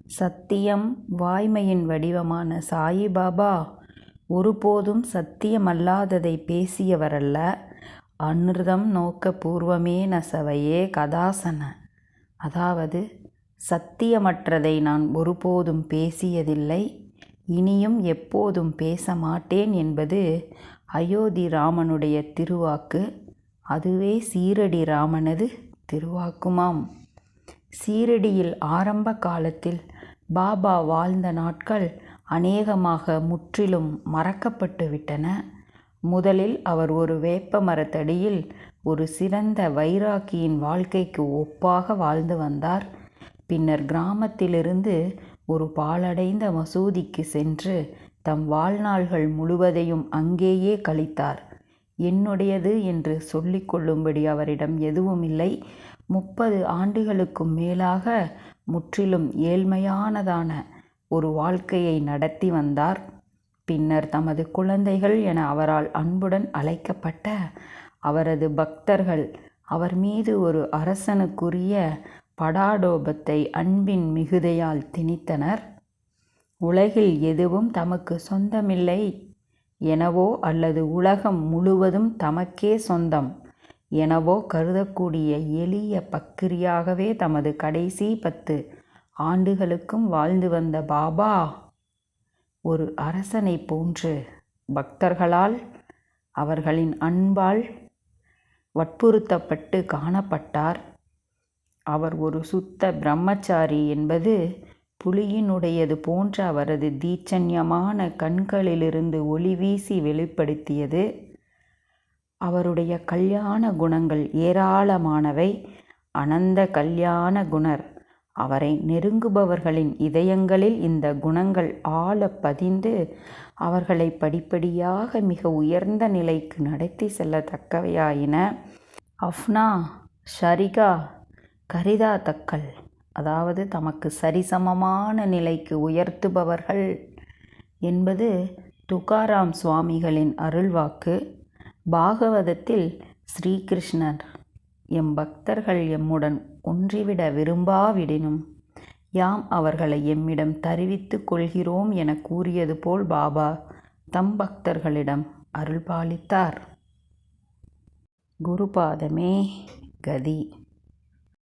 சத்தியம் வாய்மையின் வடிவமான சாயிபாபா ஒருபோதும் சத்தியமல்லாததை பேசியவரல்ல. அநிருதம் நோக்க பூர்வமே நசவையே கதாசன. அதாவது சத்தியமற்றதை நான் ஒருபோதும் பேசியதில்லை, இனியும் எப்போதும் பேச மாட்டேன் என்பது அயோத்தி ராமனுடைய திருவாக்கு. அதுவே சீரடி ராமனது திருவாக்குமாம். சீரடியில் ஆரம்ப காலத்தில் பாபா வாழ்ந்த நாட்கள் அநேகமாக முற்றிலும் மறக்கப்பட்டு விட்டன. முதலில் அவர் ஒரு வேப்ப மரத்தடியில் ஒரு சிறந்த வைராக்கியின் வாழ்க்கைக்கு ஒப்பாக வாழ்ந்து வந்தார். பின்னர் கிராமத்திலிருந்து ஒரு பாழடைந்த மசூதிக்கு சென்று தம் வாழ்நாள்கள் முழுவதையும் அங்கேயே கழித்தார். என்னுடையது என்று சொல்லிக்கொள்ளும்படி அவரிடம் எதுவும் இல்லை. 30 ஆண்டுகளுக்கும் மேலாக முற்றிலும் ஏழ்மையானதான ஒரு வாழ்க்கையை நடத்தி வந்தார். பின்னர் தமது குழந்தைகள் என அவரால் அன்புடன் அழைக்கப்பட்ட அவரது பக்தர்கள் அவர் மீது ஒரு அரசனுக்குரிய படாடோபத்தை அன்பின் மிகுதியால் திணித்தனர். உலகில் எதுவும் தமக்கு சொந்தமில்லை எனவோ அல்லது உலகம் முழுவதும் தமக்கே சொந்தம் எனவோ கருதக்கூடிய எளிய பக்கிரியாகவே தமது கடைசி 10 ஆண்டுகளுக்கும் வாழ்ந்து வந்த பாபா ஒரு அரசனைப் போன்று பக்தர்களால் அவர்களின் அன்பால் வற்புறுத்தப்பட்டு காணப்பட்டார். அவர் ஒரு சுத்த பிரம்மச்சாரி என்பது புலியினுடையது போன்ற அவரது தீட்சண்யமான கண்களிலிருந்து ஒளி வீசி வெளிப்படுத்தியது. அவருடைய கல்யாண குணங்கள் ஏராளமானவை. அனந்த கல்யாண குணர். அவரை நெருங்குபவர்களின் இதயங்களில் இந்த குணங்கள் ஆழ பதிந்து அவர்களை படிப்படியாக மிக உயர்ந்த நிலைக்கு நடத்தி செல்லத்தக்கவையாயின. அஃப்னா ஷரிகா கரிதா தக்கல், அதாவது தமக்கு சரிசமமான நிலைக்கு உயர்த்துபவர்கள் என்பது துகாராம் சுவாமிகளின் அருள்வாக்கு. பாகவதத்தில் ஸ்ரீகிருஷ்ணர் எம் பக்தர்கள் எம்முடன் ஒன்றிவிட விரும்பாவிடினும் யாம் அவர்களை எம்மிடம் தருவித்துக் கொள்கிறோம் என கூறியது போல் பாபா தம் பக்தர்களிடம் அருள்பாலித்தார். குருபாதமே கதி.